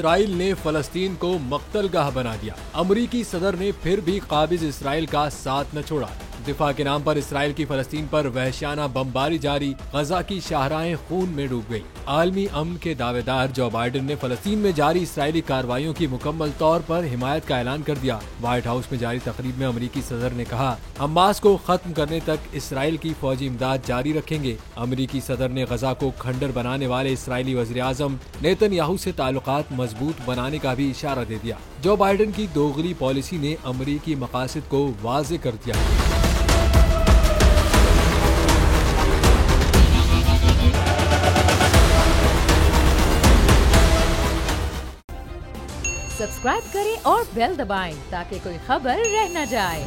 Israel ने फलस्तीन को मक्तलगाह बना दिया। अमरीकी सदर ने फिर भी काबिज इसराइल का साथ न छोड़ा। दिफा के नाम पर इसराइल की फलस्तीन पर वहशियाना बमबारी जारी, गजा की शाहराहें खून में डूब गयी। आलमी अमन के दावेदार जो बाइडेन ने फलस्तीन में जारी इसराइली कार्रवाइयों की मुकम्मल तौर पर हिमायत का ऐलान कर दिया। व्हाइट हाउस में जारी तकरीब में अमरीकी सदर ने कहा, हमास को खत्म करने तक इसराइल की फौजी इमदाद जारी रखेंगे। अमरीकी सदर ने गजा को खंडर बनाने वाले इसराइली वज़ीर आज़म नेतन्याहू से ताल्लुकात मजबूत बनाने का भी इशारा दे दिया। जो बाइडेन की दोगली पॉलिसी ने अमरीकी मकासद को वाज़ेह कर दिया। सब्सक्राइब करें और बेल दबाएं ताकि कोई खबर रह न जाए।